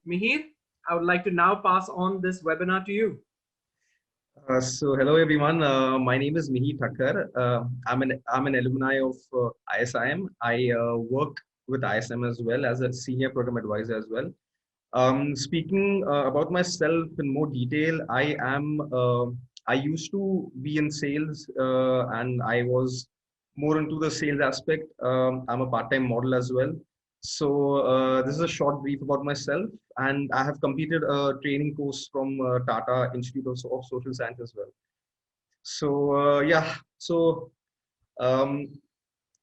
Mihir, I would like to now pass on this webinar to you. Hello everyone. My name is Mihi Thakkar. I'm an alumni of ISIM. I work with ISM as well as a senior program advisor as well. Speaking about myself in more detail, I used to be in sales and I was more into the sales aspect. I'm a part-time model as well. This is a short brief about myself, and I have completed a training course from Tata Institute of Social Science as well. Yeah, um,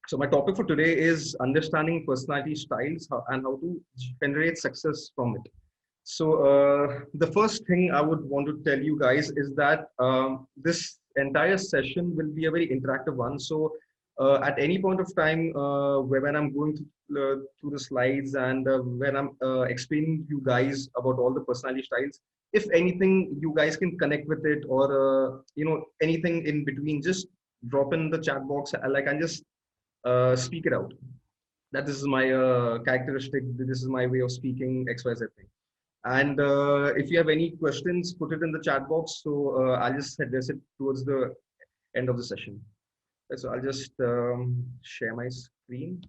so my topic for today is understanding personality styles and how to generate success from it. The first thing I would want to tell you guys is that this entire session will be a very interactive one. At any point of time, when I'm going through the slides and when I'm explaining to you guys about all the personality styles, if anything you guys can connect with it or anything in between, just drop in the chat box. Like I just speak it out. That this is my characteristic. This is my way of speaking XYZ thing. And if you have any questions, put it in the chat box. I'll just address it towards the end of the session. So I'll just share my screen.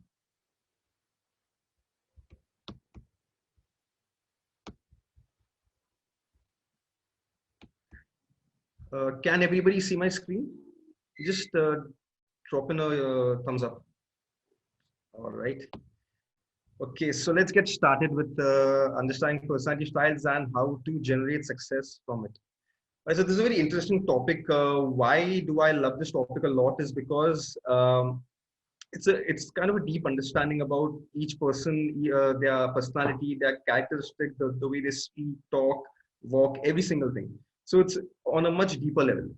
Can everybody see my screen? Just drop in a thumbs up. All right. Okay, so let's get started with understanding personality styles and how to generate success from it. So this is a very interesting topic. Why do I love this topic a lot? Is because it's kind of a deep understanding about each person, their personality, their characteristic, the way they speak, talk, walk, every single thing. So it's on a much deeper level.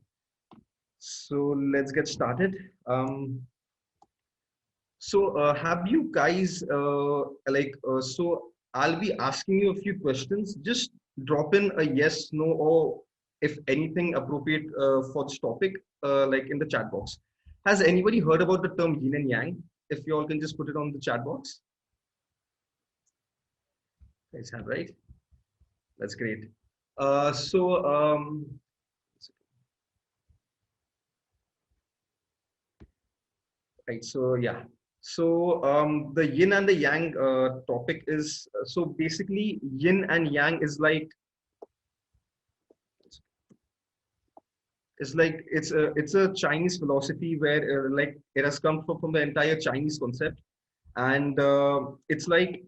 So let's get started. Have you guys I'll be asking you a few questions. Just drop in a yes, no, or if anything appropriate for this topic, like in the chat box. Has anybody heard about the term yin and yang? If you all can just put it on the chat box. Guys have, right? That's great. Uh, so um, right. So yeah. The yin and the yang topic is so basically yin and yang it's a Chinese philosophy where like it has come from the entire Chinese concept, and it's like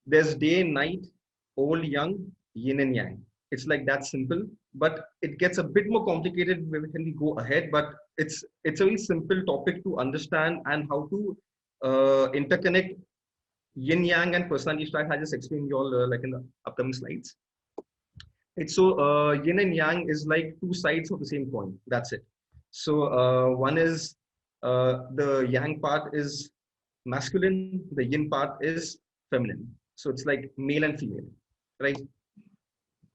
there's day and night, old, young, yin and yang. It's like that simple, but it gets a bit more complicated when we go ahead. But it's a very simple topic to understand and how to interconnect yin yang and personality style. I just explained you all like in the upcoming slides. Yin and yang is like two sides of the same coin. That's it. One is the yang part is masculine, the yin part is feminine. So it's like male and female, right?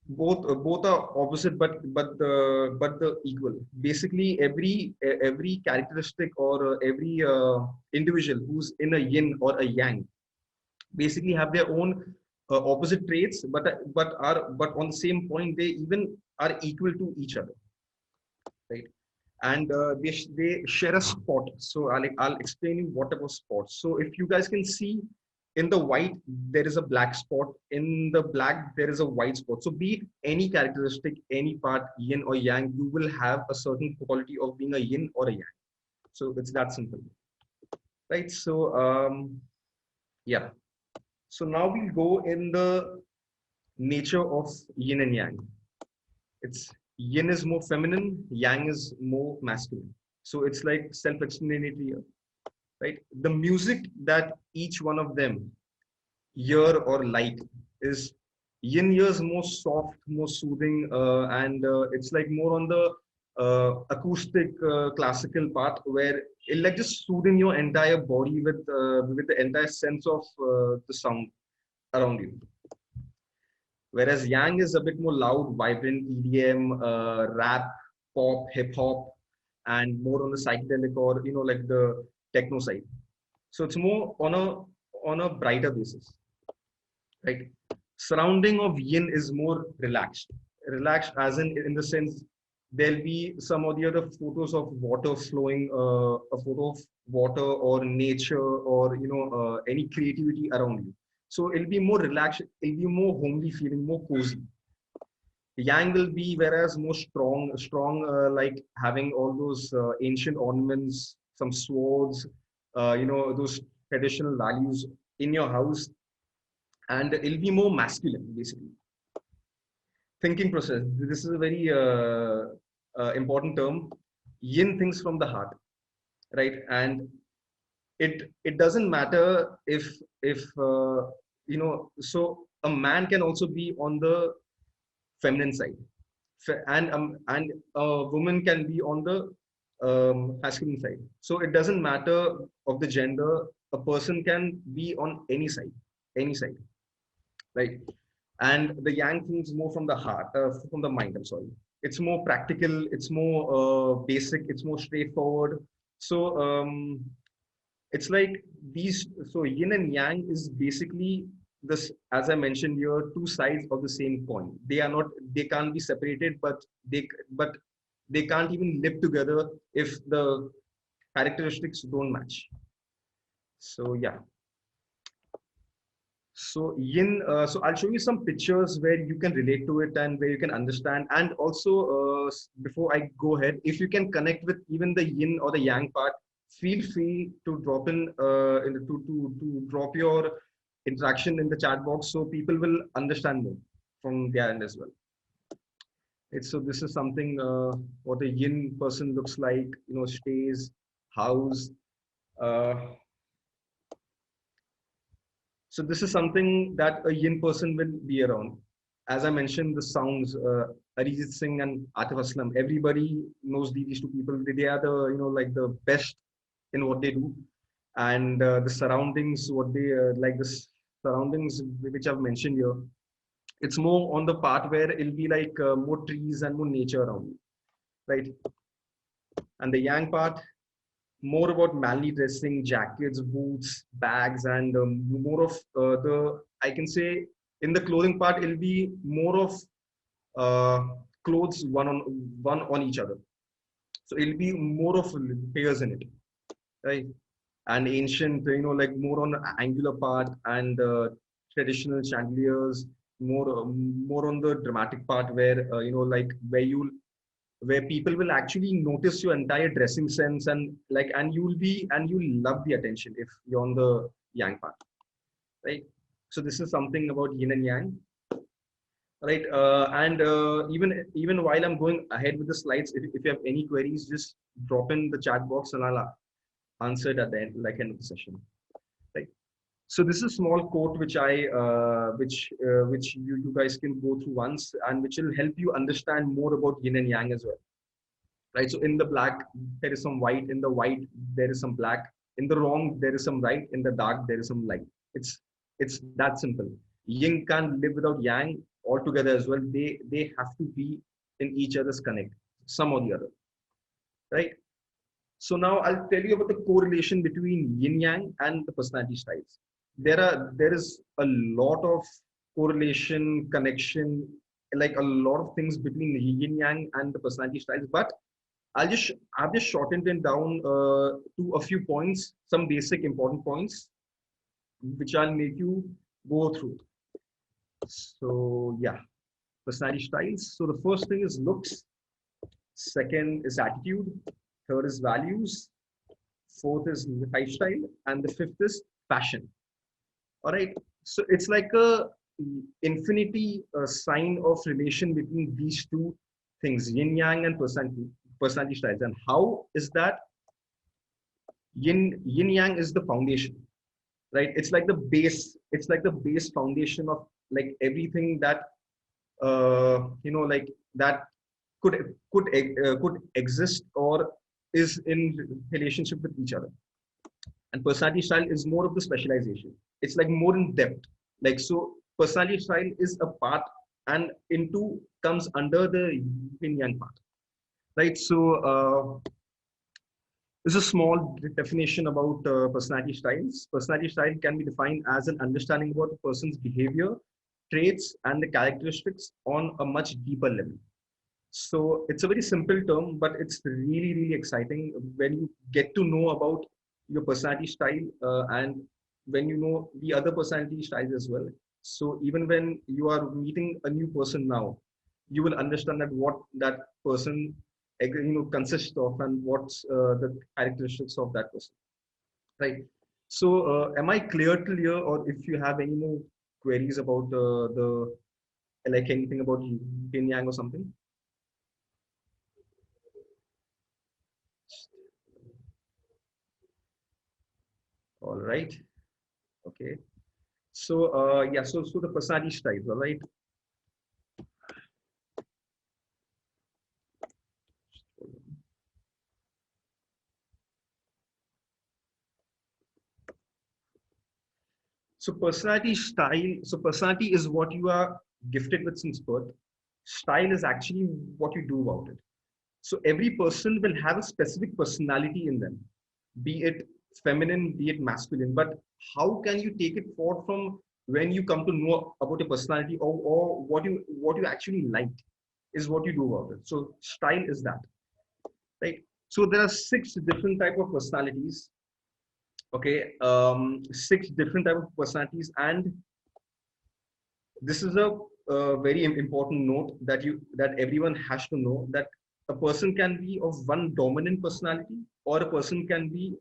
Both are opposite, but the equal. Basically, every characteristic or every individual who's in a yin or a yang basically have their own opposite traits, but on the same point they even are equal to each other, right? And they share a spot. So I'll explain you what about spots. So if you guys can see in the white there is a black spot, in the black there is a white spot. So be it any characteristic, any part, yin or yang, you will have a certain quality of being a yin or a yang. So it's that simple, right? Yeah. So now we'll go in the nature of yin and yang. It's yin is more feminine, yang is more masculine. So it's like self-explanatory here, right? The music that each one of them hear or like is yin is more soft, more soothing, and it's like more on the acoustic classical part where it like just soothing your entire body with the entire sense of the sound around you. Whereas Yang is a bit more loud, vibrant EDM, rap, pop, hip hop, and more on the psychedelic or like the techno side. So it's more on a brighter basis, right? Surrounding of yin is more relaxed. Relaxed as in the sense there'll be some of the other photos of water flowing, a photo of water or nature or any creativity around you. So it'll be more relaxed. It'll be more homely feeling, more cozy. Yang will be whereas more strong, like having all those ancient ornaments, some swords, those traditional values in your house, and it'll be more masculine basically. Thinking process. This is a very important term. Yin thinks from the heart, right? And it doesn't matter if so a man can also be on the feminine side, and a woman can be on the masculine side. So it doesn't matter of the gender. A person can be on any side, right? And the yang thinks more from the heart, from the mind. I'm sorry. It's more practical. It's more basic. It's more straightforward. So it's like these. So yin and yang is basically this, as I mentioned here, two sides of the same coin. They are not. They can't be separated, but they can't even live together if the characteristics don't match. So yeah. So yin, so I'll show you some pictures where you can relate to it and where you can understand. And also, before I go ahead, if you can connect with even the yin or the yang part, feel free to drop to drop your interaction in the chat box so people will understand more from their end as well. So this is something what a yin person looks like, stays, house. Uh, So this is something that a yin person will be around. As I mentioned, the sounds, Arijit Singh and Atif Aslam, everybody knows these two people. They are the, like the best in what they do. And the surroundings, what they, like the surroundings which I've mentioned here, it's more on the part where it'll be like more trees and more nature around you, right? And the yang part, more about manly dressing, jackets, boots, bags, and more of I can say in the clothing part, it'll be more of clothes one on each other. So it'll be more of pairs in it, right? And ancient, like more on the angular part and traditional chandeliers, more on the dramatic part where, like where people will actually notice your entire dressing sense and you'll love the attention if you're on the yang part, right? So this is something about yin and yang, right? And even while I'm going ahead with the slides, if you have any queries, just drop in the chat box and I'll answer it at the end, like end of the session, right? So this is a small quote which which you guys can go through once and which will help you understand more about yin and yang as well, right? So in the black, there is some white. In the white, there is some black. In the wrong, there is some right. In the dark, there is some light. It's that simple. Yin can't live without yang altogether as well. They have to be in each other's connect, some or the other, right? So now I'll tell you about the correlation between yin yang and the personality styles. There is a lot of correlation, connection, like a lot of things between the yin yang and the personality styles. But I've just shortened it down to a few points, some basic important points, which I'll make you go through. So yeah, personality styles. So the first thing is looks. Second is attitude. Third is values. Fourth is lifestyle, and the fifth is fashion. All right. So it's like a infinity sign of relation between these two things, yin yang and personality styles. And how is that? Yin yang is the foundation, right? It's like the base. It's like the base foundation of like everything that like that could exist or is in relationship with each other. And personality style is more of the specialization. It's like more in depth. Like so, personality style is a part, and into comes under the yin yang part, right? So this is a small definition about personality styles. Personality style can be defined as an understanding about a person's behavior traits and the characteristics on a much deeper level. So it's a very simple term, but it's really, really exciting when you get to know about your personality style and when you know the other personality styles as well. So even when you are meeting a new person now, you will understand that what that person consists of and what's the characteristics of that person, right? So am I clear till here, or if you have any more queries about the like anything about yin yang or something? All right. Okay. So yeah, so the personality styles, all right. So personality style, so personality is what you are gifted with since birth. Style is actually what you do about it. So every person will have a specific personality in them, be it feminine, be it masculine. But how can you take it forward from when you come to know about your personality, or what you actually like is what you do about it. So style is that, right? So there are six different type of personalities. Okay, six different type of personalities, and this is a very important note that everyone has to know, that a person can be of one dominant personality, or a person can be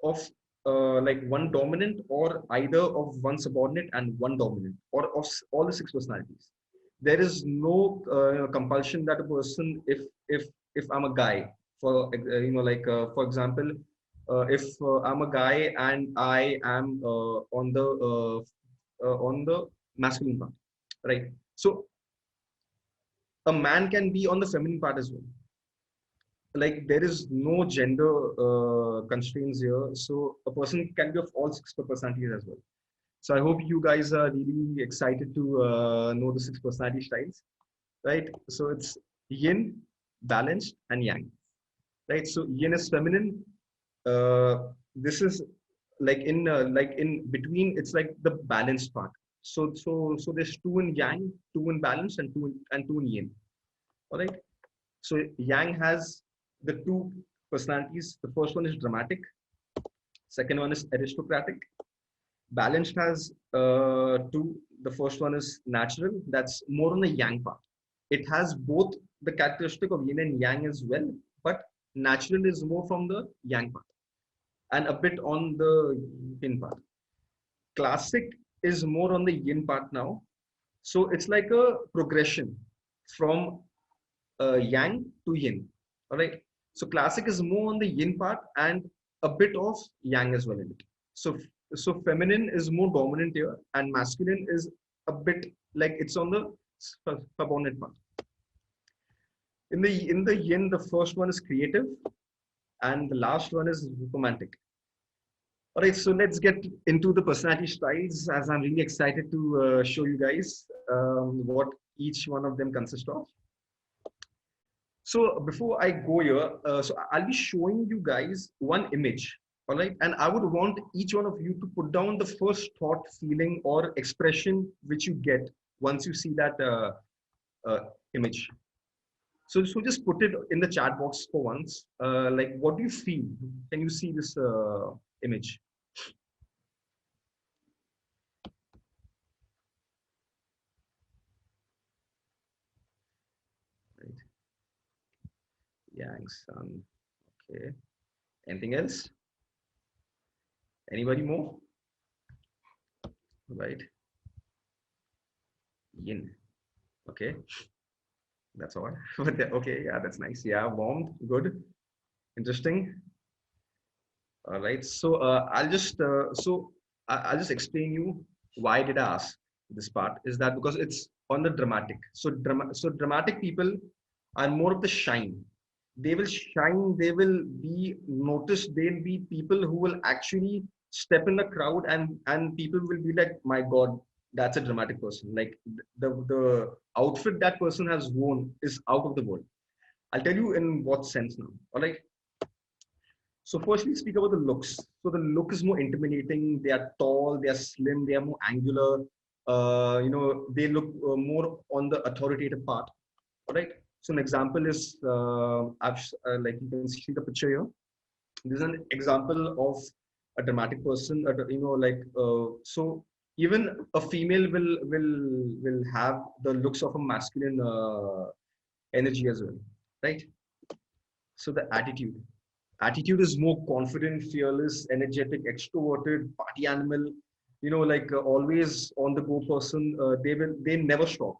of like one dominant, or either of one subordinate and one dominant, or of all the six personalities. There is no compulsion that a person, if I'm a guy, for for example, if I'm a guy and I am on the masculine part, right? So a man can be on the feminine part as well. Like there is no gender constraints here, so a person can be of all six personalities as well. So I hope you guys are really excited to know the six personality styles, right? So it's yin, balanced, and yang, right? So yin is feminine. This is like in between, it's like the balanced part. So there's two in yang, two in balance, and two in yin. All right. So yang has the two personalities. The first one is dramatic. Second one is aristocratic. Balanced has two. The first one is natural. That's more on the yang part. It has both the characteristic of yin and yang as well, but natural is more from the yang part and a bit on the yin part. Classic is more on the yin part now. So it's like a progression from yang to yin. All right. So classic is more on the yin part and a bit of yang as well in it. So feminine is more dominant here, and masculine is a bit like it's on the subordinate part. In the yin, the first one is creative, and the last one is romantic. All right, so let's get into the personality styles, as I'm really excited to show you guys what each one of them consists of. So before I go here, so I'll be showing you guys one image, all right? And I would want each one of you to put down the first thought, feeling, or expression which you get once you see that image. So just put it in the chat box for once. Like, what do you feel? Can you see this image? Right. Yang Sun. Okay. Anything else? Anybody more? Right. Yin. Okay. That's all. But okay, yeah, that's nice. Yeah, warm, good, interesting. All right. So I'll just explain you why did I ask this part. Is that because it's on the dramatic. So dramatic people are more of the shine. They will shine. They will be noticed. They'll be people who will actually step in the crowd, and people will be like, my God, that's a dramatic person. Like the outfit that person has worn is out of the world. I'll tell you in what sense now. All right. So firstly, speak about the looks. So the look is more intimidating. They are tall, they are slim, they are more angular. they look more on the authoritative part. All right. So an example is, like you can see the picture here. This is an example of a dramatic person. So even a female will have the looks of a masculine energy as well, right? So the attitude is more confident, fearless, energetic, extroverted, party animal. Always on the go person. They never stop.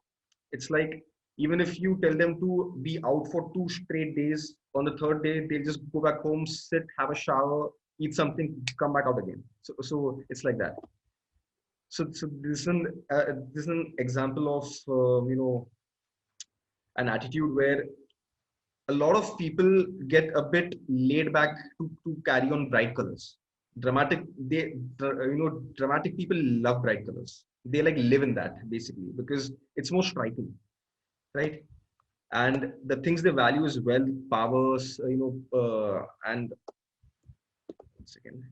It's like even if you tell them to be out for 2 straight days, on the third day they'll just go back home, sit, have a shower, eat something, come back out again. So it's like that. So this is an example of an attitude where a lot of people get a bit laid back to carry on bright colors. Dramatic people love bright colors. They like live in that basically because it's more striking, right? And the things they value is wealth, powers, and once again.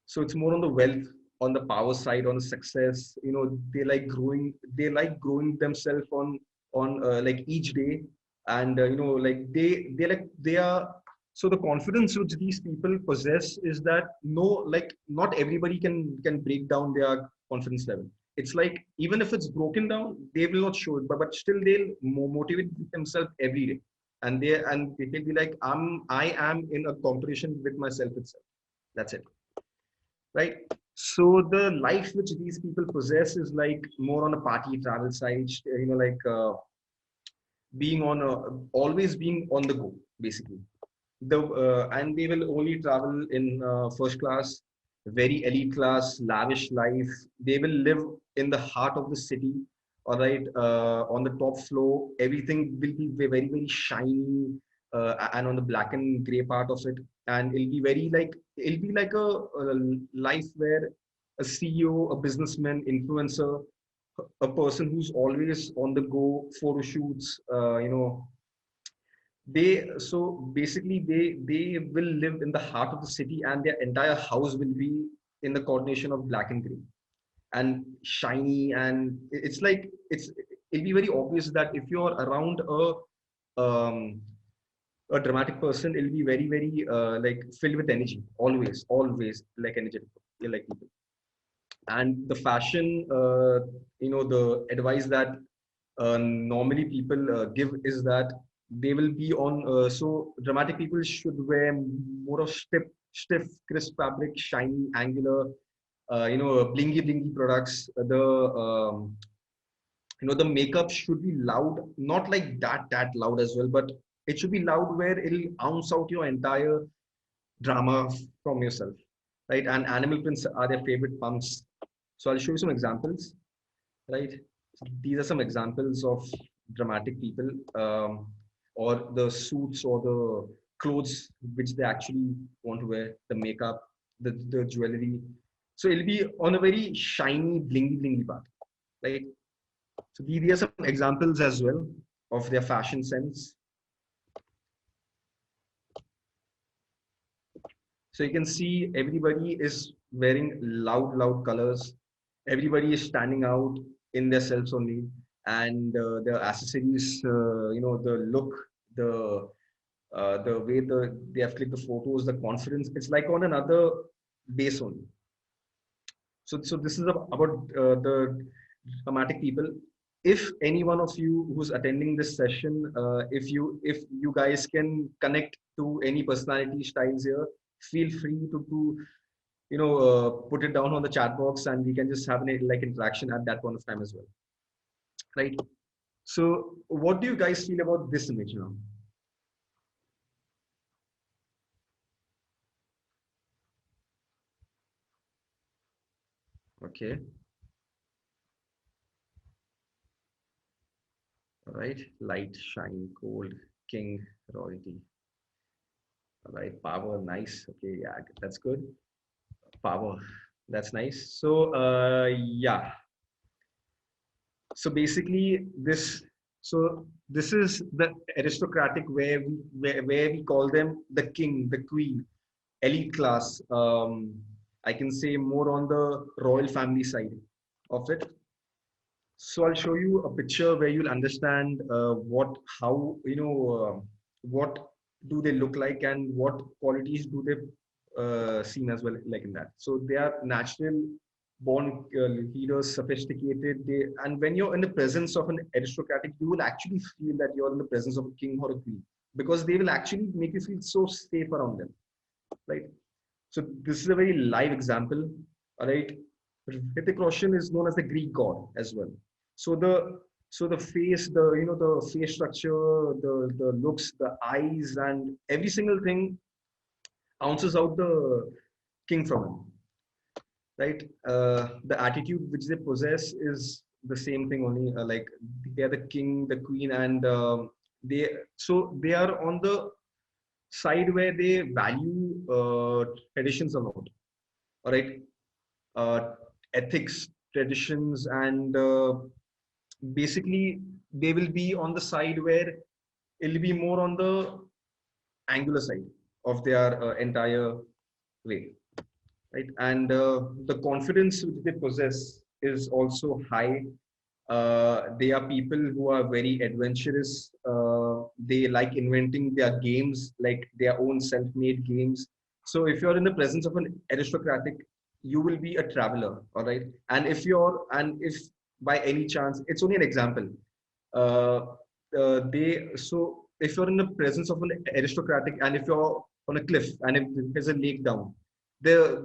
So it's more on the wealth, on the power side, on the success. They like growing themselves on like each day, and they are. So the confidence which these people possess is that not everybody can break down their confidence level. It's like even if it's broken down, they will not show it, but still they'll motivate themselves every day, and they'll be like, I am in a competition with myself itself. That's it, right? So the life which these people possess is like more on a party travel side, being on a, always being on the go, basically. And they will only travel in first class, very elite class, lavish life. They will live in the heart of the city. All right, on the top floor, everything will be very shiny, and on the black and gray part of it, and it'll be like a life where a CEO, a businessman, influencer, a person who's always on the go, photo shoots, so basically they will live in the heart of the city, and their entire house will be in the coordination of black and gray and shiny, and it'll be very obvious that if you're around a dramatic person, it'll be very like filled with energy, always like energetic, like people. And the fashion, the advice that normally people give is that they will be on. So dramatic people should wear more of stiff, crisp fabric, shiny, angular, blingy products. The makeup should be loud, not like that loud as well, but it should be loud where it'll ounce out your entire drama from yourself, right? And animal prints are their favorite pumps. So I'll show you some examples, right? So these are some examples of dramatic people, or the suits or the clothes which they actually want to wear, the makeup, the jewelry. So it'll be on a very shiny, blingy part, right? So these are some examples as well of their fashion sense. So you can see everybody is wearing loud colors. Everybody is standing out in themselves only, and the accessories, the look, the way they have clicked the photos, the confidence. It's like on another base only. So this is about the dramatic people. If any one of you who's attending this session, if you guys can connect to any personality styles here, feel free to put it down on the chat box, and we can just have an like interaction at that point of time as well, right? So what do you guys feel about this image now? Okay. All right. Light, shine, cold, king, royalty. All right. Power, nice. Okay. Yeah, that's good. Power, that's nice. So yeah. So basically this is the aristocratic where we call them the king, the queen, elite class. I can say more on the royal family side. of it. So I'll show you a picture where you'll understand how, what do they look like and what qualities do they seem as well like in that. So they are natural born leaders, sophisticated. And when you're in the presence of an aristocratic, you will actually feel that you're in the presence of a king or a queen because they will actually make you feel so safe around them, right? So this is a very live example, all right? Hrithik Roshan is known as the Greek god as well. So the face, the face structure, the looks, the eyes, and every single thing ounces out the king from him, right? The attitude which they possess is the same thing only. Like they are the king, the queen, and they are on the side where they value traditions a lot. All right, uh, ethics, traditions, and basically they will be on the side where it'll be more on the angular side of their entire way, right? And the confidence which they possess is also high. They are people who are very adventurous. They like inventing their games, like their own self-made games. So if you're in the presence of an aristocratic, you will be a traveler, all right? And if by any chance, it's only an example. Uh, so if you're in the presence of an aristocratic, and if you're on a cliff, and if there's a lake down, the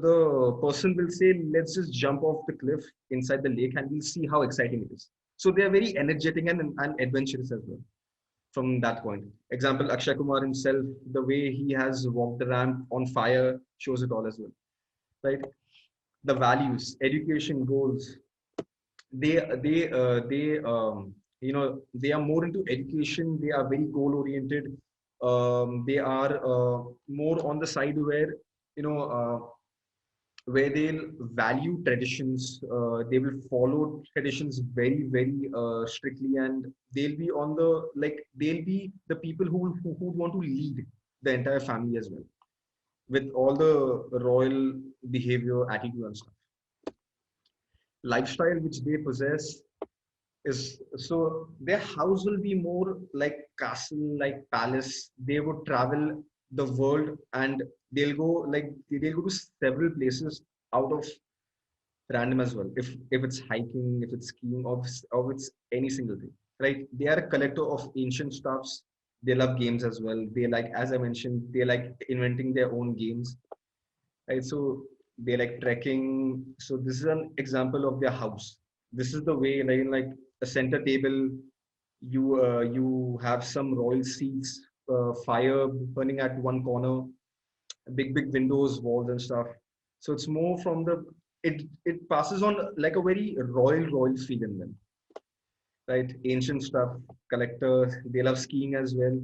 person will say, let's just jump off the cliff inside the lake and we'll see how exciting it is. So they are very energetic and adventurous as well from that point. Example, Akshay Kumar himself, the way he has walked the ramp on fire shows it all as well, right? The values, education, goals, they are more into education. They are very goal oriented. They are more on the side you know uh, where they'll value traditions. They will follow traditions very strictly, and they'll be on the like they'll be the people who want to lead the entire family as well, with all the royal behavior, attitude, and stuff. Lifestyle which they possess is, so their house will be more like castle, like palace. They would travel the world, and they'll go to several places out of random as well. If it's hiking, if it's skiing, or it's any single thing, right? They are a collector of ancient stuffs. They love games as well. They like, as I mentioned, they like inventing their own games, right? So they like trekking. So this is an example of their house. This is the way, like a center table. You have some royal seats, fire burning at one corner, big windows, walls, and stuff. So it's more from the it passes on like a very royal feel in them, right? Ancient stuff, collectors. They love skiing as well,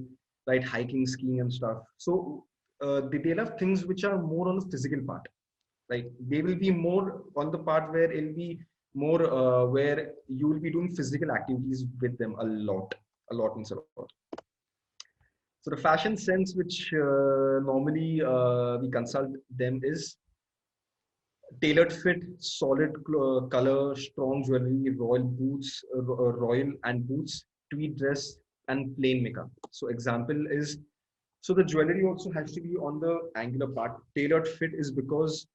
right? Hiking, skiing, and stuff. So they love things which are more on the physical part, right? They will be more on the part where it'll be more where you will be doing physical activities with them a lot means a lot. So the fashion sense which normally we consult them is tailored fit, solid color, strong jewelry, royal and boots, tweed dress, and plain makeup. So example is, so the jewelry also has to be on the angular part. Tailored fit is because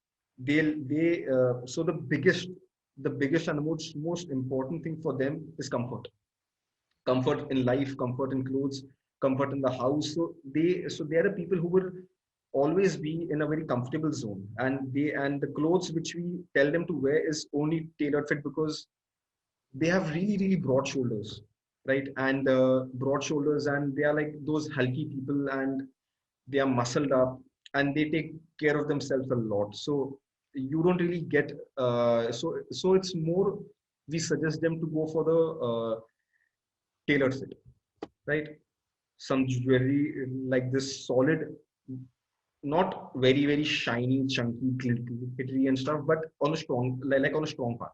so the biggest and most important thing for them is comfort in life, comfort in clothes, comfort in the house. So they are the people who will always be in a very comfortable zone, and the clothes which we tell them to wear is only tailored fit because they have really broad shoulders, right? And broad shoulders, and they are like those hulky people, and they are muscled up, and they take care of themselves a lot. So you don't really get so it's more, we suggest them to go for the tailored fit, right? Some jewelry like this, solid, not very shiny, chunky, glittery and stuff, but on a strong, like on a strong part.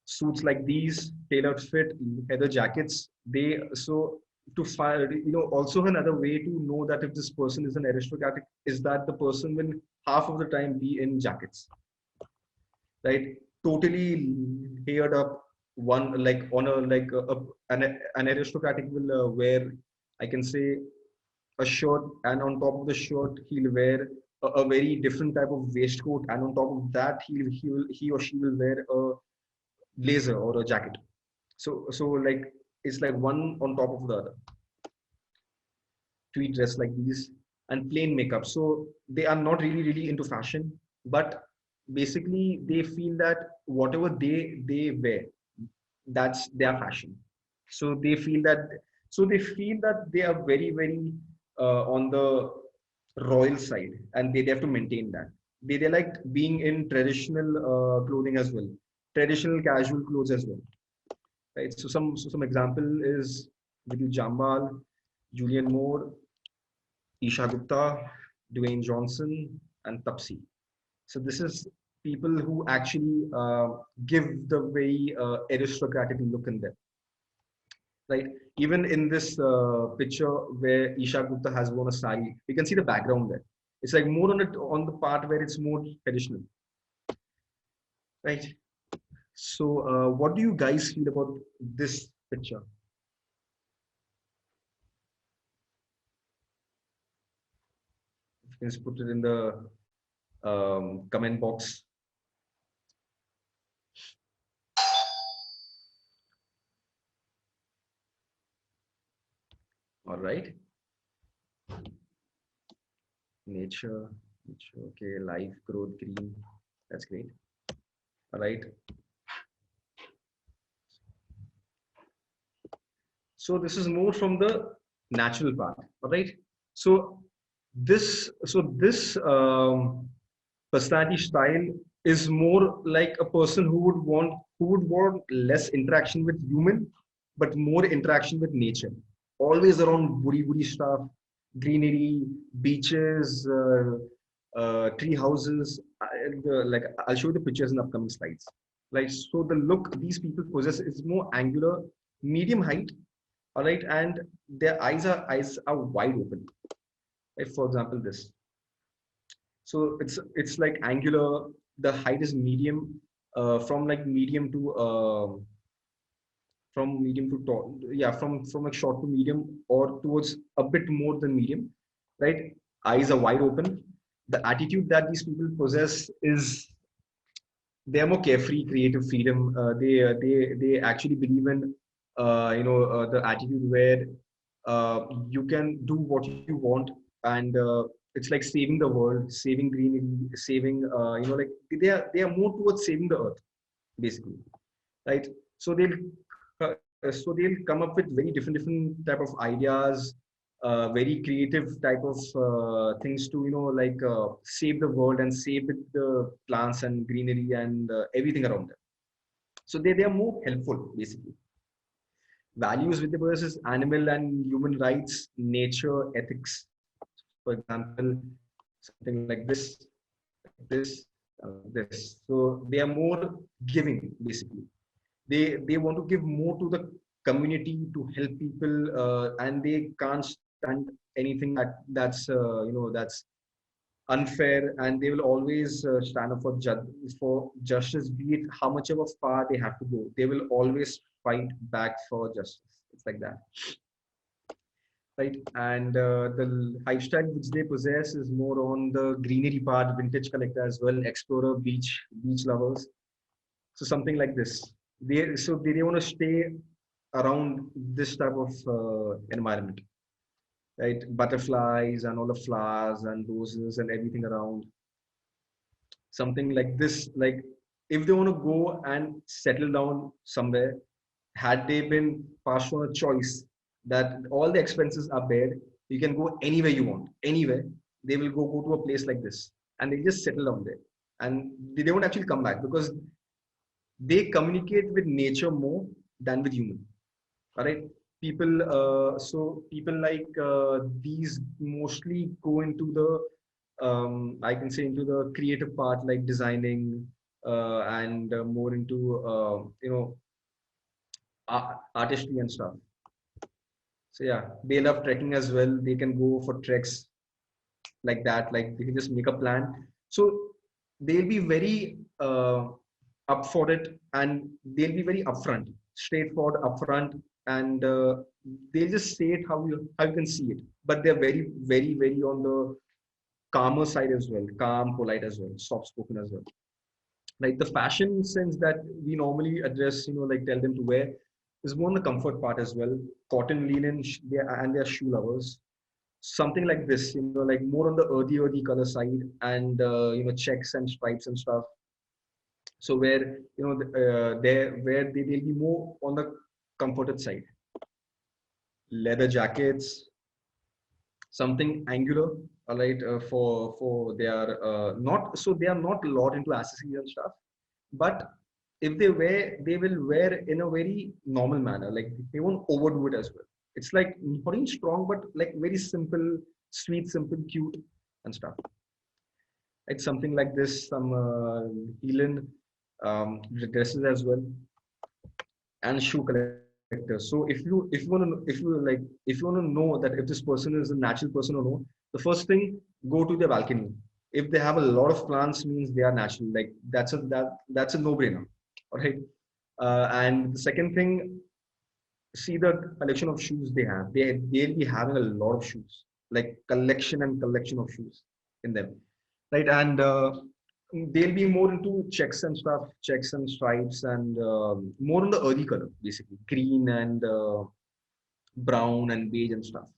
Suits like these, tailored fit, leather jackets. They so to find, also another way to know that if this person is an aristocratic is that the person will half of the time be in jackets, right? totally layered up one like on a like an aristocratic will wear, I can say, a shirt, and on top of the shirt he'll wear a very different type of waistcoat, and on top of that he or she will wear a blazer or a jacket. So like it's like one on top of the other to be dressed like these, and plain makeup. So they are not really into fashion, but basically they feel that whatever they wear, that's their fashion. So they feel that they are very on the royal side, and they have to maintain that. They like being in traditional clothing as well, traditional casual clothes as well, right? So some example is Vidhu Jambal, Julian Moore, Isha Gupta, Dwayne Johnson, and Tapsi. So this is people who actually give the very aristocratic look in them, right? Even in this picture where Isha Gupta has worn a sari, you can see the background there. It's like more on it on the part where it's more traditional, right? So what do you guys feel about this picture? You can just put it in the comment box. All right. Nature, okay, life, growth, green. That's great. All right. So this is more from the natural part. All right. So this personality style is more like a person who would want less interaction with human, but more interaction with nature. Always around woody stuff, greenery, beaches, tree houses. Like I'll show you the pictures in the upcoming slides. Like so, the look these people possess is more angular, medium height. All right, and their eyes are wide open. Like for example, this. So it's like angular. The height is medium, from like medium to from medium to tall. Yeah, from like short to medium or towards a bit more than medium, right? Eyes are wide open. The attitude that these people possess is they are more carefree, creative freedom. They actually believe in the attitude where you can do what you want, and it's like saving the world, saving greenery, saving like they are more towards saving the earth basically, right? So they'll come up with very different type of ideas, very creative type of things to like save the world and save the plants and greenery and everything around them. So they are more helpful basically. Values with the versus animal and human rights, nature, ethics. For example, something like this, this. So they are more giving basically. They want to give more to the community to help people, and they can't stand anything that's unfair, and they will always stand up for justice, be it how much of a far they have to go. They will always fight back for justice. It's like that, right? And the lifestyle which they possess is more on the greenery part, vintage collector as well, explorer, beach lovers. So something like this. They want to stay around this type of environment, right? Butterflies and all the flowers and roses and everything around. Something like this. Like if they want to go and settle down somewhere, had they been passed on a choice that all the expenses are paid, you can go anywhere you want, anywhere. They will go to a place like this, and they just settle down there, and they don't actually come back because they communicate with nature more than with human. All right, people. So people like these mostly go into the I can say into the creative part, like designing, and more into artistry and stuff. So yeah, they love trekking as well. They can go for treks like that. Like they can just make a plan. So they'll be very up for it, and they'll be very upfront, straightforward, upfront, and they'll just say it how you can see it. But they're very, very, very on the calmer side as well, calm, polite as well, soft spoken as well. Like the fashion sense that we normally address, like tell them to wear, is more on the comfort part as well. Cotton, linen, and they're shoe lovers. Something like this, like more on the earthy color side, and checks and stripes and stuff. So where they'll be more on the comforted side. Leather jackets, something angular, all right, for they are they are not a lot into accessories and stuff, but if they wear, they will wear in a very normal manner, like they won't overdo it as well. It's like not even strong, but like very simple, sweet, simple, cute and stuff. It's something like this, some Heelan dresses as well, and shoe collectors. So if you want to know that if this person is a natural person or no, the first thing, go to their balcony. If they have a lot of plants, means they are natural. Like that's a no-brainer. All right. And the second thing, see the collection of shoes they have. They'll be having a lot of shoes, like collection and collection of shoes in them, right? And they'll be more into checks and stuff, checks and stripes, and more on the earthy color, basically green and brown and beige and stuff,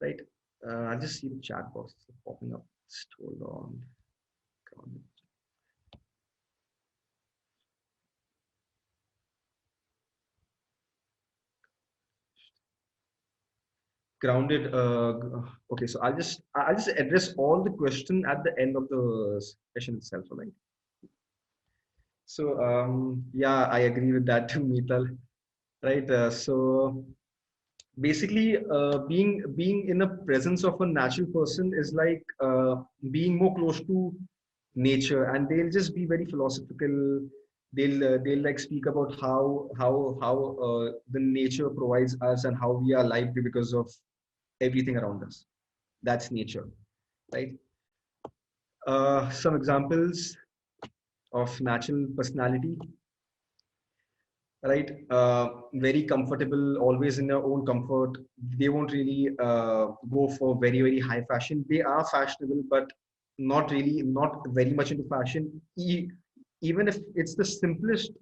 right? I just see the chat box popping up. Just hold on. Come on. Grounded. Okay, so I'll just address all the question at the end of the session itself, right? So yeah, I agree with that too, Mital. Right. So basically, being in the presence of a natural person is like being more close to nature, and they'll just be very philosophical. They'll like speak about how the nature provides us and how we are alive because of everything around us. That's nature, right? Some examples of natural personality, right? Very comfortable, always in their own comfort. They won't really go for very, very high fashion. They are fashionable, but not very much into fashion. Even if it's the simplest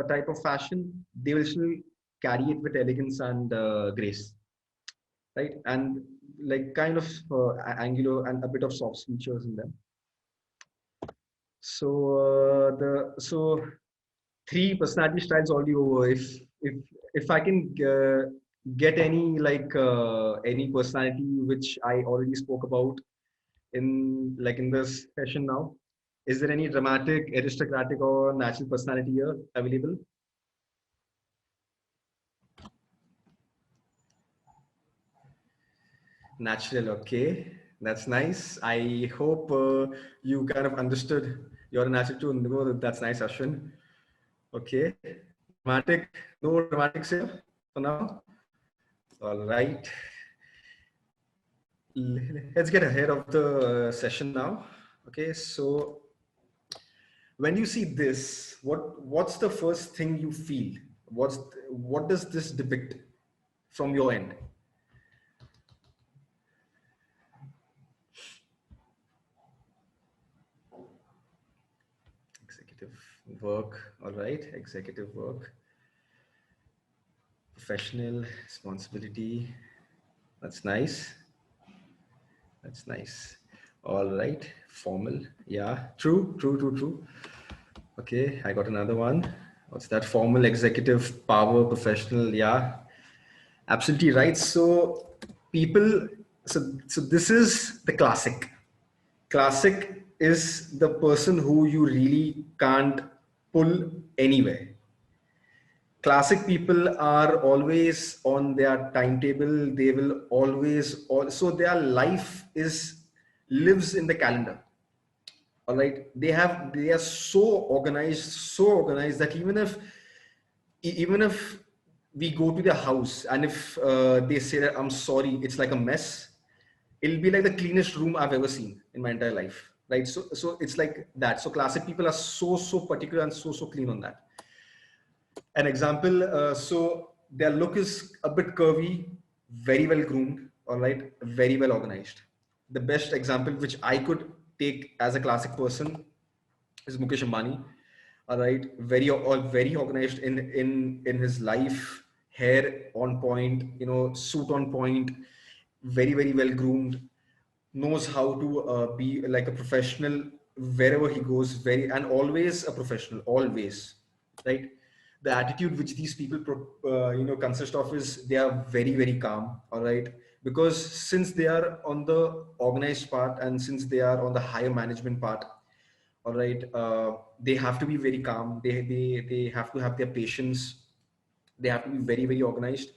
type of fashion, they will still carry it with elegance and grace, right? And like kind of angular and a bit of soft features in them. So so three personality styles already over. If I can get any personality which I already spoke about in this session now, is there any dramatic, aristocratic, or natural personality here available? Natural, okay, that's nice. I hope you kind of understood your natural too. No, that's nice, Ashwin. Okay, dramatic, no dramatics here for now. All right, let's get ahead of the session now. Okay, so when you see this, what's the first thing you feel? What does this depict from your end? Executive work, all right, executive work. Professional responsibility, that's nice. That's nice. All right, formal, yeah, true. Okay, I got another one. What's that? Formal, executive, power, professional, yeah, absolutely right. So people, so this is the classic. Classic is the person who you really can't pull anywhere. Classic people are always on their timetable. They will always also, their life is lives in the calendar. All right, they are so organized that even if we go to their house, and if they say that I'm sorry, it's like a mess, it'll be like the cleanest room I've ever seen in my entire life. right? So it's like that. So classic people are so particular and so clean on that. An example, so their look is a bit curvy, very well groomed, all right, very well organized. The best example which I could take as a classic person is Mukesh Ambani. All right, very organized in his life, hair on point, suit on point, very well groomed, knows how to be like a professional wherever he goes, very and always a professional, always, right? The attitude which these people consist of is they are very calm, all right, because since they are on the organized part and since they are on the higher management part, all right, they have to be very calm, they have to have their patience, they have to be very organized,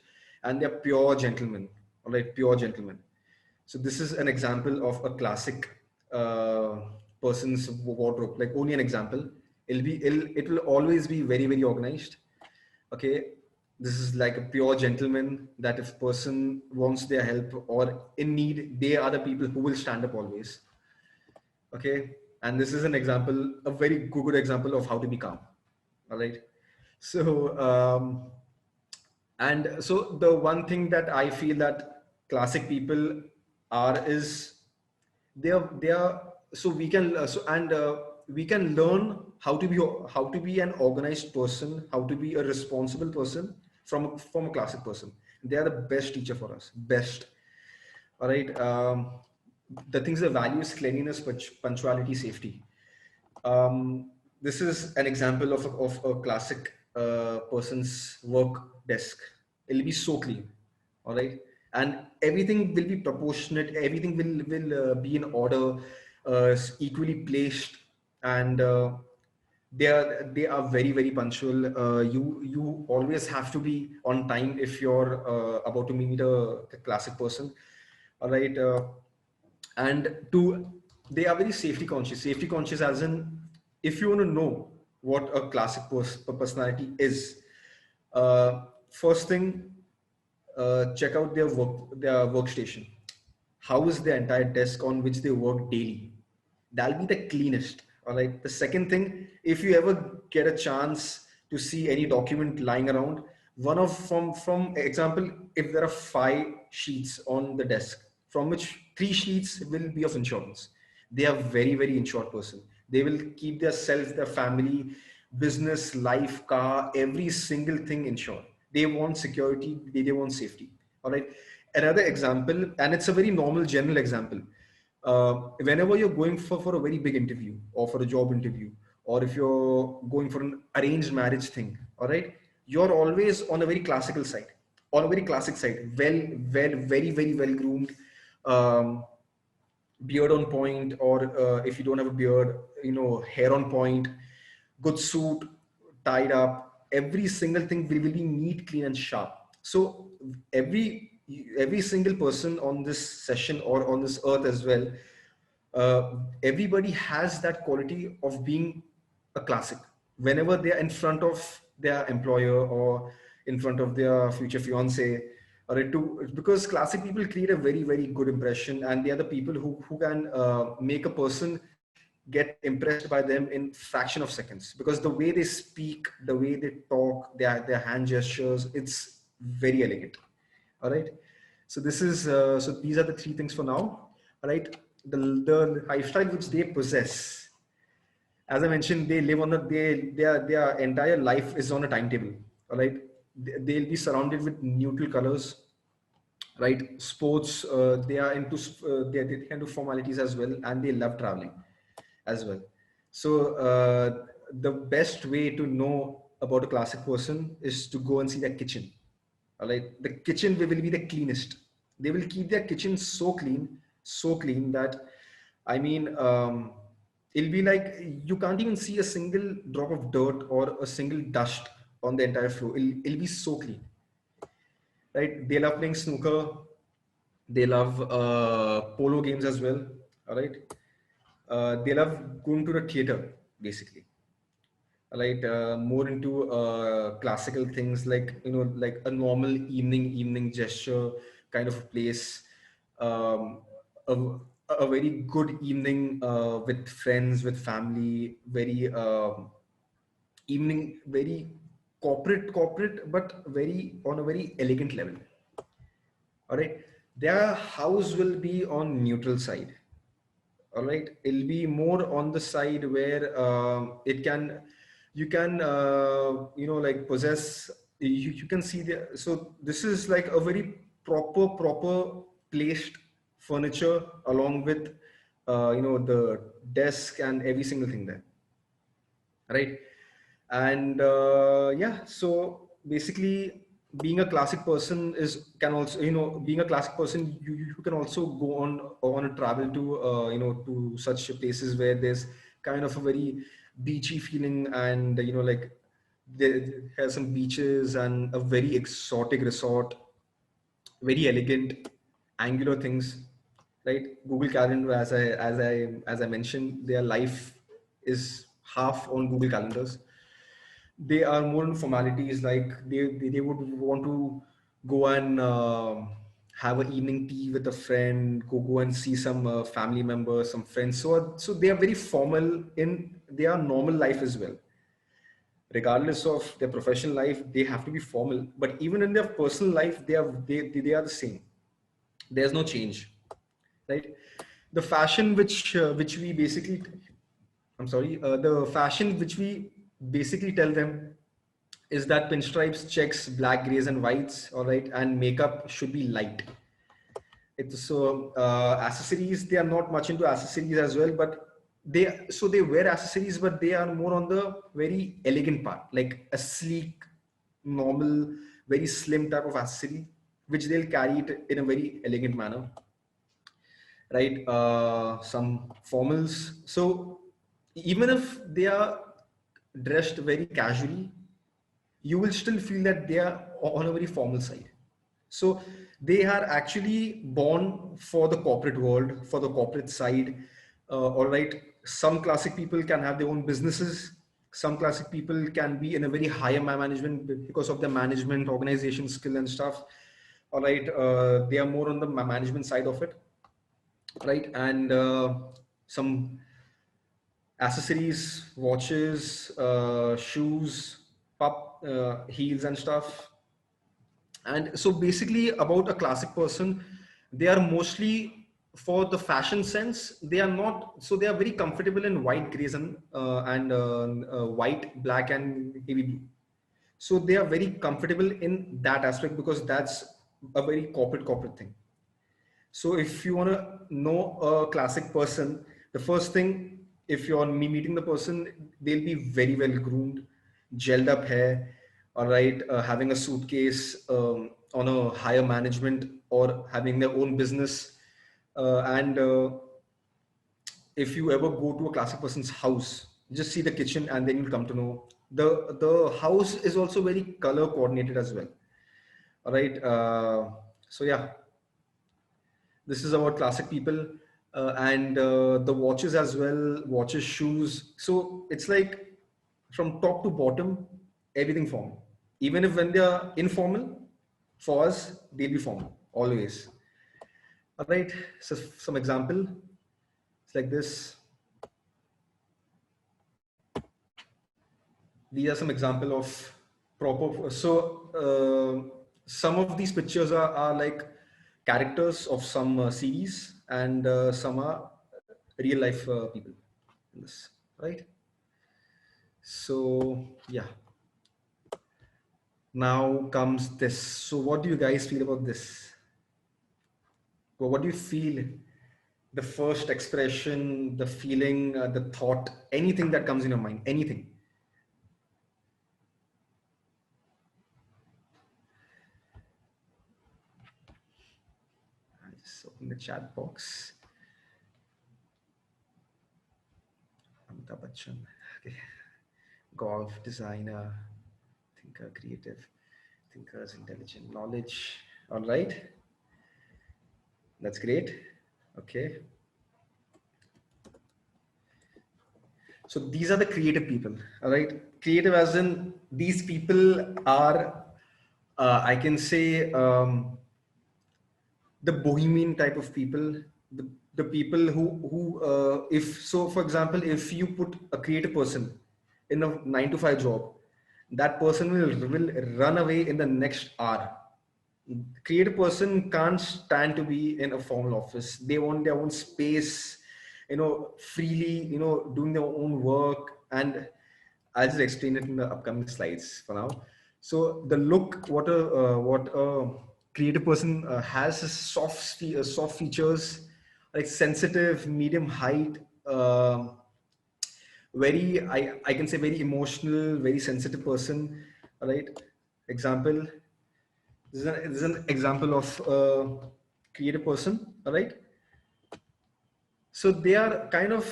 and they're pure gentlemen, all right, pure gentlemen. So this is an example of a classic person's wardrobe, like only an example. It will always be very organized. Okay, this is like a pure gentleman that if person wants their help or in need, they are the people who will stand up always. Okay, and this is an example, a very good example of how to be calm. All right. So and so the one thing that I feel that classic people are is they are so we can we can learn how to be an organized person, how to be a responsible person from a classic person. They are the best teacher for us, best. All right. The things, the values, cleanliness, punctuality, safety. This is an example of a classic person's work desk. It'll be so clean, all right, and everything will be proportionate. Everything will be in order, equally placed, and they are very punctual. You always have to be on time if you're about to meet a classic person, all right. And to They are very safety conscious as in, if you want to know what a classic personality is, first thing, check out their workstation. How is their entire desk on which they work daily? That'll be the cleanest. All right. The second thing, if you ever get a chance to see any document lying around, one of from example, if there are 5 sheets on the desk, from which 3 sheets will be of insurance, they are very insured person. They will keep their self, their family, business, life, car, every single thing insured. They want security, they want safety. All right. Another example, and it's a very normal general example. Whenever you're going for a very big interview or for a job interview, or if you're going for an arranged marriage thing, all right, you're always on a very classical side, on a very classic side, very well groomed, um, beard on point, or if you don't have a beard, hair on point, good suit, tied up, every single thing will be neat, clean, and sharp. So every single person on this session or on this earth as well, everybody has that quality of being a classic whenever they are in front of their employer or in front of their future fiance, or because classic people create a very good impression, and they are the people who can make a person get impressed by them in fraction of seconds, because the way they speak, the way they talk, their hand gestures, it's very elegant. All right. So this is so these are the 3 things for now. All right. The lifestyle which they possess, as I mentioned, they live on their entire life is on a timetable. All right. They'll be surrounded with neutral colors, right? Sports, they are into they can do formalities as well, and they love traveling as well. So the best way to know about a classic person is to go and see their kitchen. All right, the kitchen will be the cleanest. They will keep their kitchen so clean that, I mean, it'll be like you can't even see a single drop of dirt or a single dust on the entire floor. It'll be so clean, right? They love playing snooker. They love polo games as well. All right. They love going to the theater, basically. All right. More into classical things, like, like a normal evening gesture kind of a place. Um, a, a very good evening with friends, with family, very evening, very corporate, but very on a very elegant level. All right, their house will be on neutral side. All right, it'll be more on the side where it can, you can like possess, you can see the, so this is like a very proper placed furniture along with the desk and every single thing there, right? And yeah, so basically being a classic person is, can also, being a classic person, you can also go on a travel to to such places where there's kind of a very beachy feeling, and like there has some beaches and a very exotic resort, very elegant angular things, right? Google Calendar, as I mentioned, their life is half on Google Calendars. They are more in formalities, like they would want to go and have an evening tea with a friend, go and see some family members, some friends. So they are very formal in their normal life as well. Regardless of their professional life, they have to be formal, but even in their personal life, they are the same. There's no change, right? The fashion which we basically, I'm sorry, the fashion which we basically tell them is that pinstripes, checks, black, grays, and whites, all right, and makeup should be light. It's so accessories, they are not much into accessories as well, but they wear accessories, but they are more on the very elegant part, like a sleek, normal, very slim type of accessory, which they'll carry it in a very elegant manner, right? Some formals. So even if they are dressed very casually, you will still feel that they are on a very formal side. So they are actually born for the corporate world, for the corporate side. All right. Some classic people can have their own businesses. Some classic people can be in a very higher management because of their management, organization skill and stuff. All right. They are more on the management side of it. Right. And some accessories, watches, shoes, pup heels and stuff. And so basically about a classic person, they are mostly for the fashion sense. They are not, so they are very comfortable in white, grays and white, black and navy blue. So they are very comfortable in that aspect because that's a very corporate thing. So if you want to know a classic person, the first thing, if you're meeting the person, they'll be very well groomed, gelled up hair, all right, having a suitcase on a higher management or having their own business. And if you ever go to a classic person's house, just see the kitchen and then you'll come to know the house is also very color coordinated as well. All right. So yeah, this is about classic people, and the watches as well, watches, shoes. So it's like from top to bottom, everything formal. Even if when they are informal, for us, they'll be formal always. All right. So some example, it's like this. These are some example of proper. So some of these pictures are like characters of some series, and some are real life people in this, right? So yeah, now comes this. So what do you guys feel about this? Well, what do you feel? The first expression, the feeling, the thought, anything that comes in your mind, anything. I just open the chat box. Amitabh Bachchan. Okay. Golf, designer, thinker, creative, thinkers, intelligent, knowledge. All right. That's great. Okay. So these are the creative people. All right. Creative as in these people are, I can say, the bohemian type of people, the people who if so for example, if you put a creative person in a 9 to 5 job, that person will run away in the next hour. Creative person can't stand to be in a formal office. They want their own space, freely, doing their own work. And I'll just explain it in the upcoming slides for now. So the look, what a creative person has is soft features, like sensitive, medium height, very, I can say very emotional, very sensitive person. All right. Example, this is an example of a creative person. All right. So they are kind of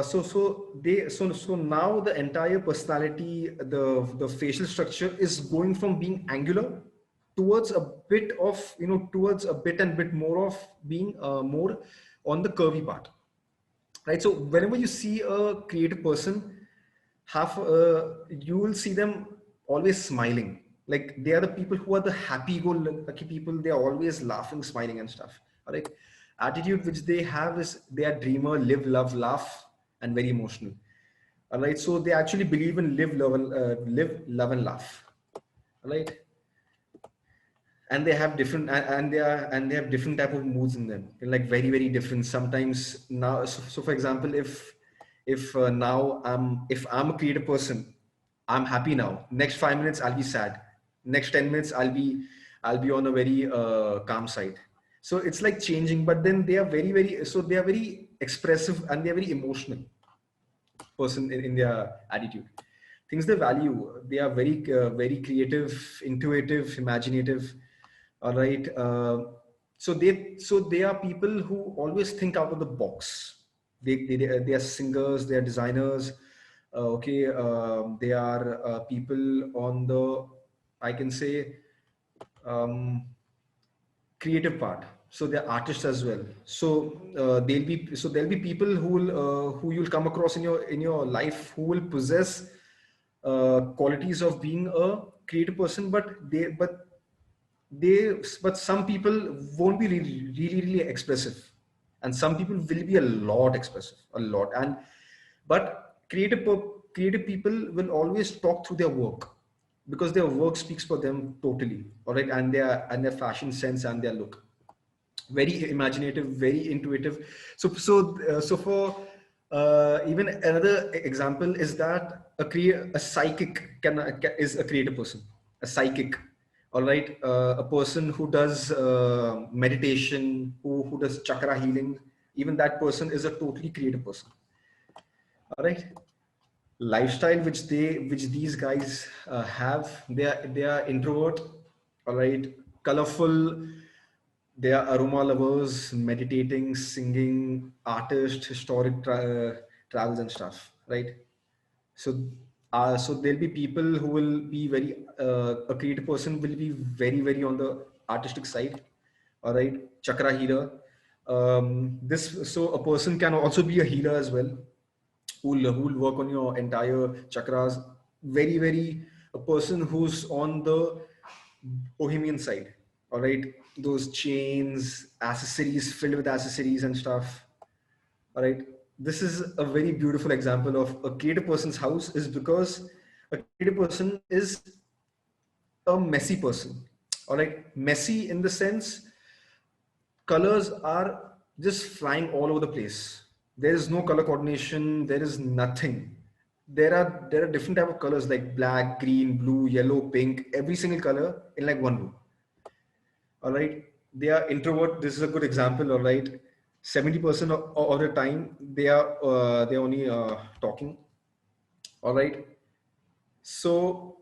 so now the entire personality, the facial structure is going from being angular towards a bit of, towards a bit and bit more of being more on the curvy part, right? So whenever you see a creative person, you will see them always smiling. Like they are the people who are the happy-go-lucky people. They are always laughing, smiling, and stuff. All right, attitude which they have is they are dreamer, live, love, laugh, and very emotional. All right, so they actually believe in live, love, and laugh. All right, and they have different and they have different type of moods in them, like very very different sometimes. Now so for example, if now if I'm a creative person, I'm happy. Now next 5 minutes I'll be sad, next 10 minutes I'll be on a very calm side. So it's like changing, but then they are very very, so they are very expressive and they are very emotional person in their attitude, things they value. They are very very creative, intuitive, imaginative. All right. So they are people who always think out of the box. They are singers, they are designers. Okay. They are people on the, I can say, um, creative part. So they're artists as well. So there'll be people who you'll come across in your life who will possess qualities of being a creative person, they but some people won't be really expressive, and some people will be a lot expressive, a lot. And but creative people will always talk through their work, because their work speaks for them totally. All right, and their fashion sense and their look, very imaginative, very intuitive. So for even another example is that a psychic is a creative person. A psychic, all right, a person who does meditation, who does chakra healing, even that person is a totally creative person. All right. Lifestyle which these guys have, they are introvert. All right. Colorful. They are aroma lovers, meditating, singing, artist, historic travels and stuff, right? So there'll be people who will be very, a creative person will be very, very on the artistic side. All right, chakra healer. So a person can also be a healer as well, who'll work on your entire chakras. Very, very, a person who's on the bohemian side. All right, those chains, accessories, filled with accessories and stuff. All right, this is a very beautiful example of a creative person's house, is because a creative person is a messy person. All right, messy in the sense colors are just flying all over the place. There is no color coordination. There is nothing. There are different type of colors like black, green, blue, yellow, pink. Every single color in like one room. All right, they are introvert. This is a good example. All right, 70% of the time they're only talking. All right, so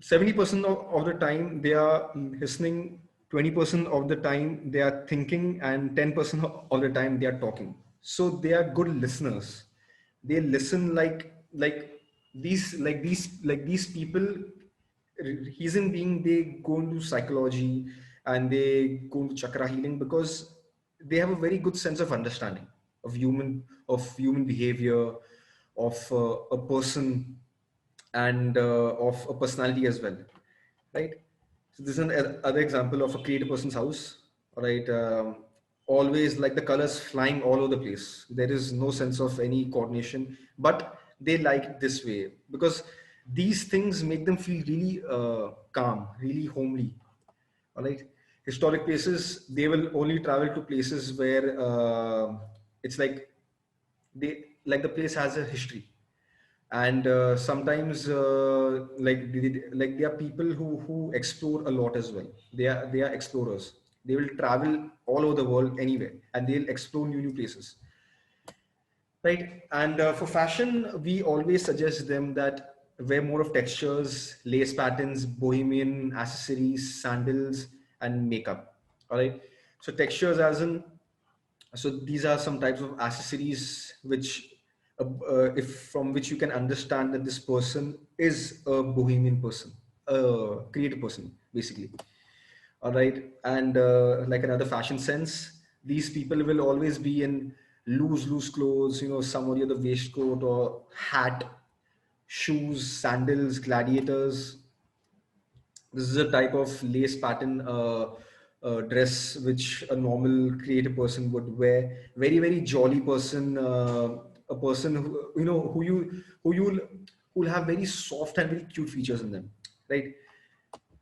70% of the time they are listening, 20% of the time they are thinking, and 10% of the time they are talking. So they are good listeners. They listen like these people. Reason being, they go into psychology and they go into chakra healing because they have a very good sense of understanding of human behavior, of a person, and of a personality as well, right? So this is another example of a creative person's house. All right. always like the colors flying all over the place. There is no sense of any coordination, but they like it this way because these things make them feel really calm, really homely. All right. Historic places, they will only travel to places where it's like the place has a history. And sometimes like there are people who explore a lot as well. They are explorers. They will travel all over the world anywhere, and they'll explore new places, right? And for fashion, we always suggest them that wear more of textures, lace patterns, bohemian accessories, sandals, and makeup. All right. So textures, as in, so these are some types of accessories which, if from which you can understand that this person is a bohemian person, a creative person, basically. All right. And like another fashion sense, these people will always be in loose clothes, somebody with a waistcoat or hat, shoes, sandals, gladiators. This is a type of lace pattern dress which a normal creative person would wear. Very jolly person, a person who'll have very soft and very cute features in them, right?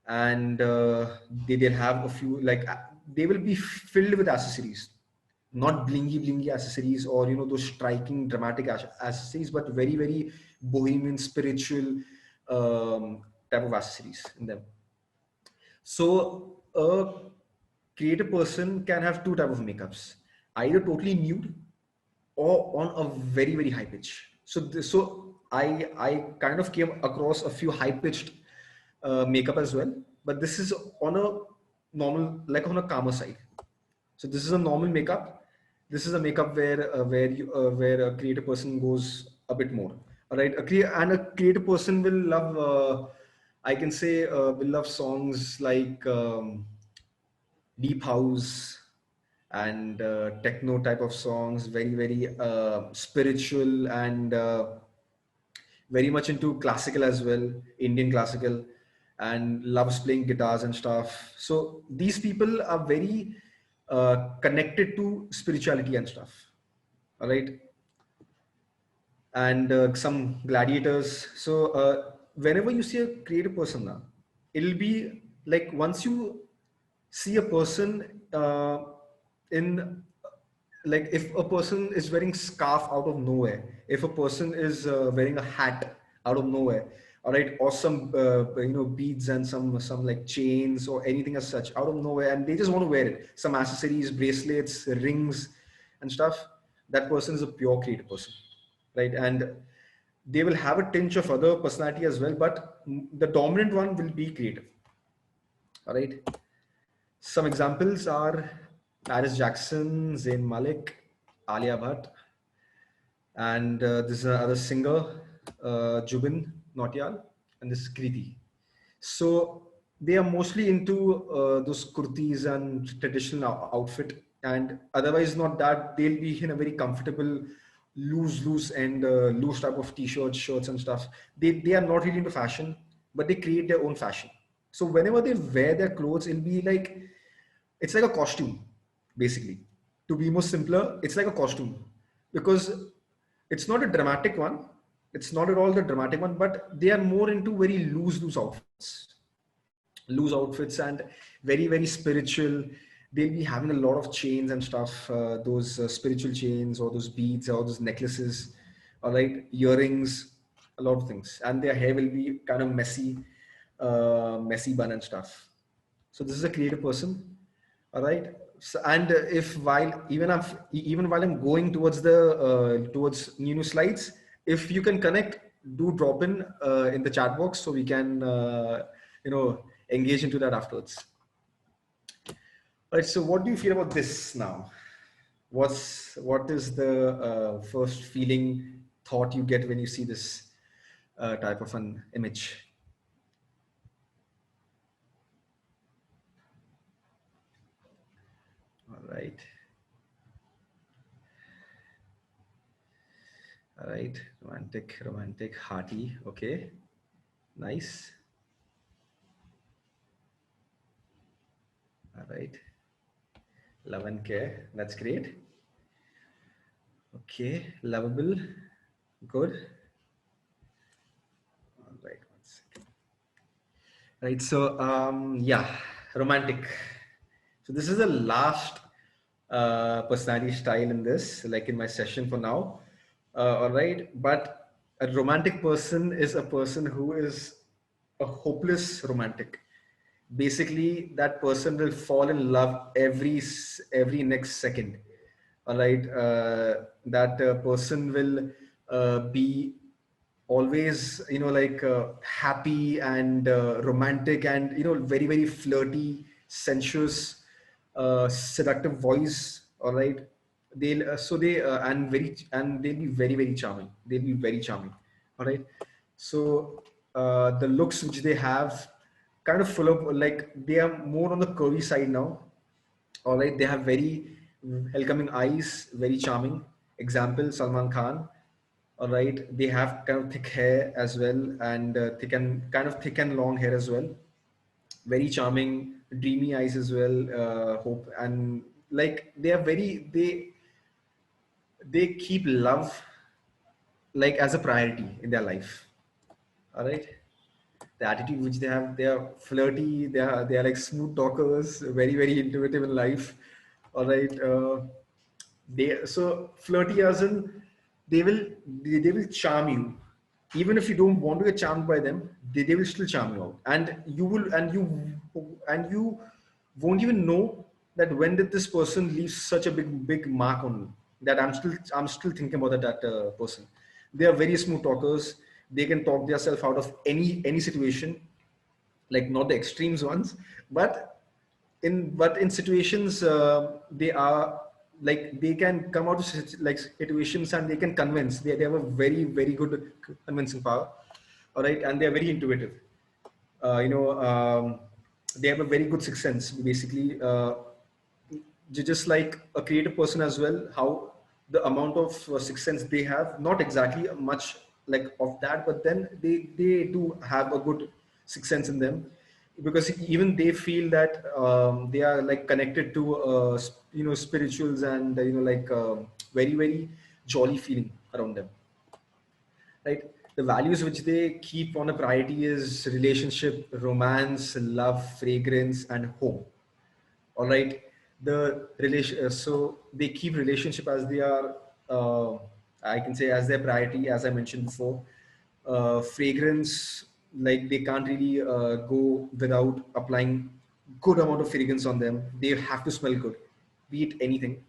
And they'll have a few they will be filled with accessories, not blingy accessories or those striking dramatic accessories, but very bohemian, spiritual type of accessories in them. So a creative person can have two type of makeups, either totally nude or on a very high pitch. So I kind of came across a few high pitched makeup as well, but this is on a normal, like on a calmer side. So this is a normal makeup. This is a makeup where a creative person goes a bit more. All right, and a creative person will love. I can say will love songs like deep house and techno type of songs. Very spiritual and very much into classical as well, Indian classical, and loves playing guitars and stuff. So these people are very connected to spirituality and stuff. All right. And some gladiators. So whenever you see a creative person now, it'll be like once you see a person in like if a person is wearing scarf out of nowhere, if a person is wearing a hat out of nowhere, all right, or some beads and some like chains or anything as such out of nowhere, and they just want to wear it, some accessories, bracelets, rings, and stuff, that person is a pure creative person, right? And they will have a tinge of other personality as well, but the dominant one will be creative. All right. Some examples are Paris Jackson, Zayn Malik, Alia Bhatt, and this is another singer, Jubin Nautiyal, and this is Kriti. So they are mostly into those kurtis and traditional outfit, and otherwise not that, they'll be in a very comfortable, loose and loose type of t-shirts, shirts and stuff. They are not really into fashion, but they create their own fashion. So whenever they wear their clothes, it'll be like it's like a costume, basically. To be more simpler, it's like a costume because it's not a dramatic one. It's not at all the dramatic one, but they are more into very loose outfits, and very spiritual. They'll be having a lot of chains and stuff, those spiritual chains or those beads or those necklaces, all right, earrings, a lot of things, and their hair will be kind of messy bun and stuff. So this is a creative person. All right. So, and if while even while I'm going towards the towards new slides, if you can connect, do drop in the chat box so we can engage into that afterwards. All right. So what do you feel about this now? What is the first feeling, thought you get when you see this type of an image? All right. All right. Romantic, hearty. Okay. Nice. All right. Love and care. That's great. Okay, lovable. Good. All right. One second. Right. So, yeah, romantic. So this is the last personality style in this, like in my session for now. All right. But a romantic person is a person who is a hopeless romantic. Basically, that person will fall in love every next second. All right. That person will be always, like happy and romantic and, very, very flirty, sensuous, seductive voice. All right. They'll so they and they'll be very, very charming. They'll be very charming. All right. So the looks which they have, kind of full of, like, they are more on the curvy side now. All right, they have very welcoming eyes, very charming. Example, Salman Khan. All right, they have kind of thick hair as well, and thick and long hair as well. Very charming, dreamy eyes as well. Hope, and like they keep love like as a priority in their life. All right, the attitude which they are flirty, they are like smooth talkers, very, very intuitive in life. All right. They so flirty as in they will they will charm you, even if you don't want to get charmed by them. They will still charm you out, and you won't even know that when did this person leave such a big mark on me, that I'm still thinking about that person. They are very smooth talkers. They can talk themselves out of any situation, like not the extremes ones, but in situations, they are like they can come out of like situations, and they can convince. They have a very, very good convincing power. All right, and they are very intuitive. They have a very good sixth sense, basically. Just like a creative person as well, how the amount of sixth sense they have, not exactly much like of that, but then they do have a good sixth sense in them, because even they feel that they are like connected to spirituals, and like very, very jolly feeling around them, right? The values which they keep on a priority is relationship, romance, love, fragrance, and home. All right. The relation, so they keep relationship as they are, I can say, as their priority, as I mentioned before. Fragrance, like they can't really go without applying good amount of fragrance on them. They have to smell good, be it anything.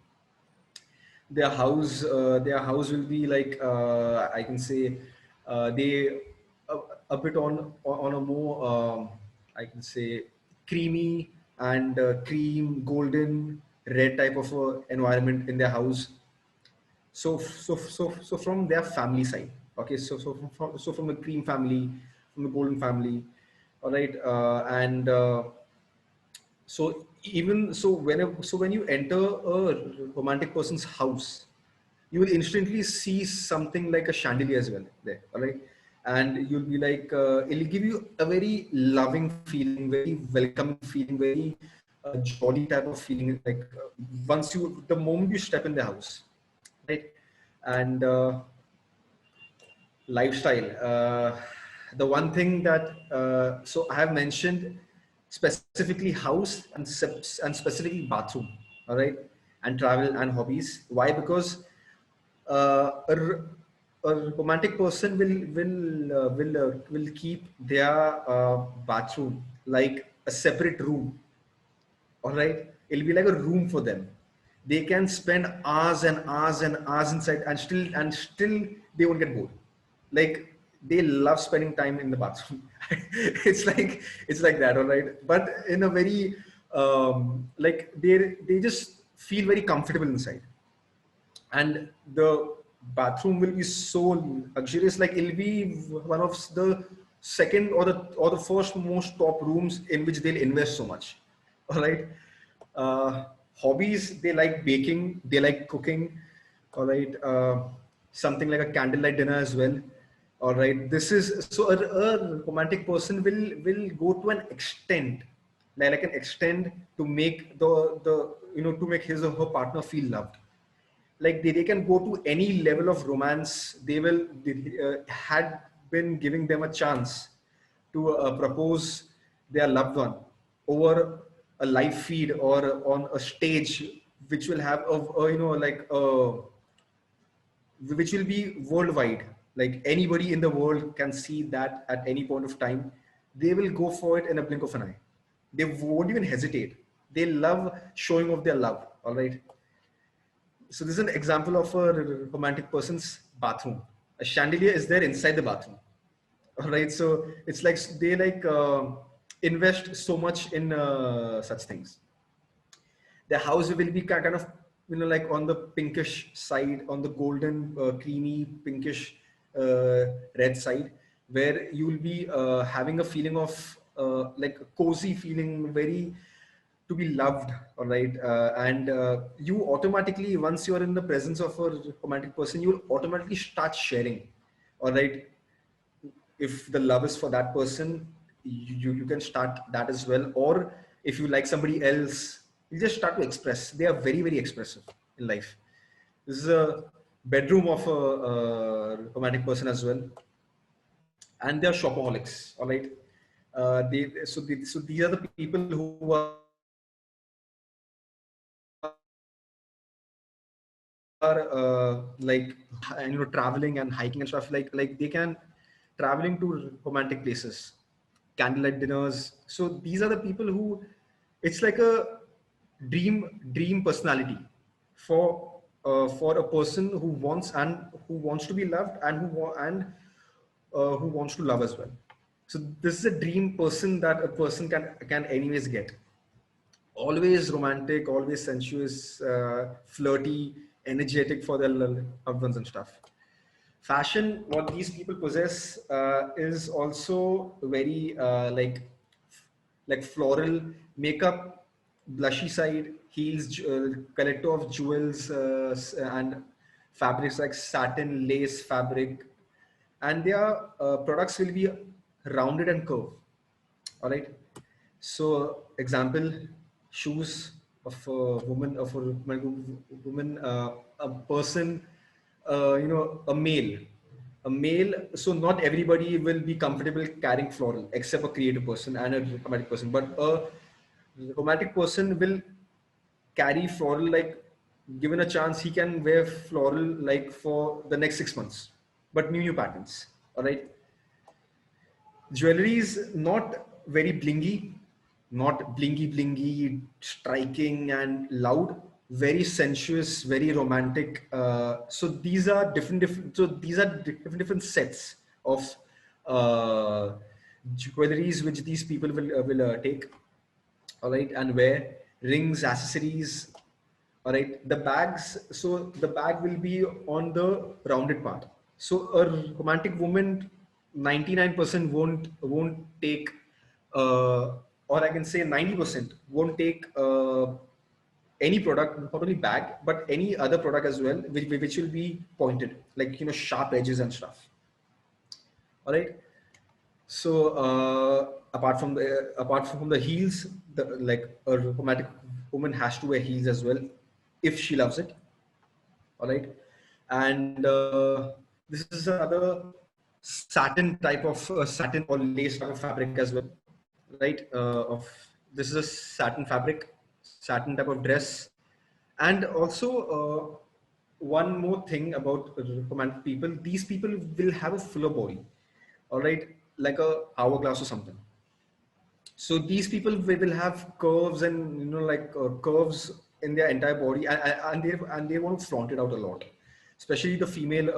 Their house will be like, I can say, they a, a bit on a more, I can say, creamy and cream golden red type of environment in their house. So from their family side, okay, so from the cream family, from the golden family. All right. And so even so when you enter a romantic person's house, you will instantly see something like a chandelier as well there. All right. And you'll be like, it'll give you a very loving feeling, very welcoming feeling, very jolly type of feeling, like the moment you step in the house, right? And lifestyle. The one thing that so I have mentioned specifically house and specifically bathroom. All right, and travel and hobbies. Why? Because a romantic person will keep their bathroom like a separate room. All right, it'll be like a room for them. They can spend hours and hours and hours inside, and still they won't get bored. Like, they love spending time in the bathroom. It's like that. All right, but in a very like they just feel very comfortable inside, and the bathroom will be so luxurious, like it'll be one of the second or the first most top rooms in which they'll invest so much. All right. Hobbies, they like baking, they like cooking. All right. Something like a candlelight dinner as well. All right, this is so a romantic person will go to an extent, like an extend to make the to make his or her partner feel loved. Like they can go to any level of romance. They had been giving them a chance to propose their loved one over a live feed or on a stage, which will have which will be worldwide. Like anybody in the world can see that at any point of time. They will go for it in a blink of an eye. They won't even hesitate. They love showing off their love. All right. So this is an example of a romantic person's bathroom. A chandelier is there inside the bathroom. All right. So it's like they invest so much in such things. The house will be kind of like on the pinkish side, on the golden creamy pinkish red side, where you will be having a feeling of like a cozy feeling, very to be loved. All right. And you automatically, once you're in the presence of a romantic person, you will automatically start sharing. All right. If the love is for that person, you can start that as well. Or if you like somebody else, you just start to express. They are very, very expressive in life. This is a bedroom of a romantic person as well. And they are shopaholics. All right. So these are the people who are like traveling and hiking and stuff. Like they can traveling to romantic places, candlelight dinners. So these are the people who, it's like a dream personality for a person who wants to be loved and who wants to love as well. So this is a dream person that a person can anyways get. Always romantic, always sensuous, flirty, energetic for their loved ones and stuff. Fashion, what these people possess is also very like floral makeup, blushy side, heels, collector of jewels and fabrics like satin, lace, fabric, and their products will be rounded and curved. All right. So, example, shoes of a woman, a person, a male. So not everybody will be comfortable carrying floral, except a creative person and a romantic person. But a romantic person will carry floral, like given a chance, he can wear floral like for the next 6 months, but new patterns. All right. Jewelry is not very blingy, not blingy, striking and loud. Very sensuous, very romantic. So these are different. So these are different sets of jewelries which these people will take. All right, and wear rings, accessories. All right, the bags. So the bag will be on the rounded part. So a romantic woman, 99% won't take, or I can say 90% won't take any product, not only bag, but any other product as well, which will be pointed, like sharp edges and stuff. All right. So apart from the heels, like a romantic woman has to wear heels as well, if she loves it. All right. And this is another satin type of satin or lace type of fabric as well, right? Of This is a satin fabric, satin type of dress. And also one more thing about romantic people: these people will have a fuller body. All right, like a hourglass or something. So these people will have curves and curves in their entire body, and they want to flaunt it out a lot, especially the female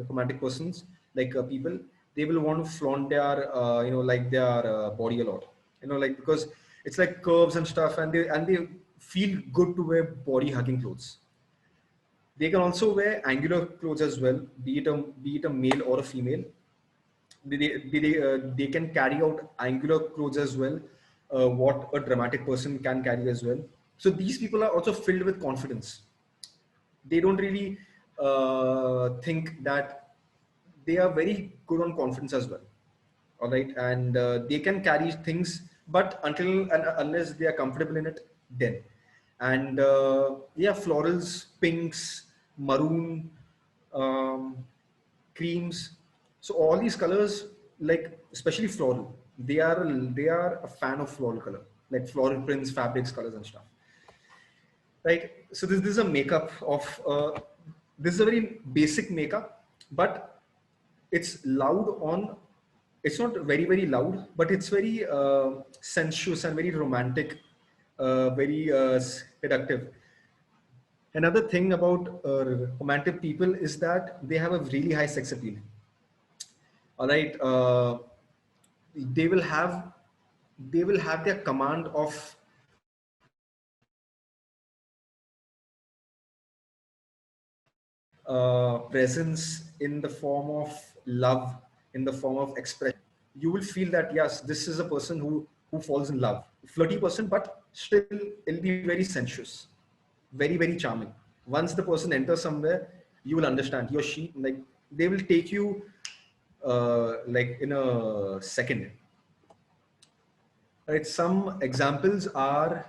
romantic persons, like people. They will want to flaunt their like their body a lot, like, because it's like curves and stuff, and they feel good to wear body hugging clothes. They can also wear angular clothes as well, be it a male or a female. They can carry out angular clothes as well, what a dramatic person can carry as well. So these people are also filled with confidence. They don't really think that they are very good on confidence as well. All right. And they can carry things but until and unless they are comfortable in it, then. And yeah, florals, pinks, maroon, um, creams. So all these colors, like especially floral, they are a fan of floral color, like floral prints, fabrics, colors, and stuff. Right. So this is a makeup of this is a very basic makeup, but it's loud on. It's not very loud, but it's very sensuous and very romantic, very seductive. Another thing about romantic people is that they have a really high sex appeal. All right, they will have their command of presence in the form of love, in the form of expression. You will feel that yes, this is a person who falls in love. Flirty person, but still it'll be very sensuous, very charming. Once the person enters somewhere, you will understand he or she, like they will take you like in a second. Right, some examples are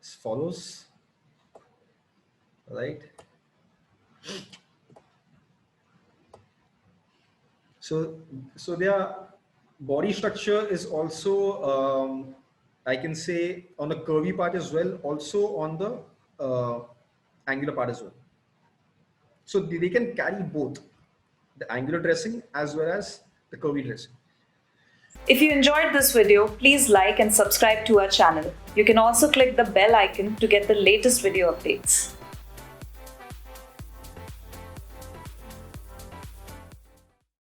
as follows. Right. So their body structure is also, I can say, on the curvy part as well, also on the angular part as well. So they can carry both the angular dressing as well as the curvy dressing. If you enjoyed this video, please like and subscribe to our channel. You can also click the bell icon to get the latest video updates.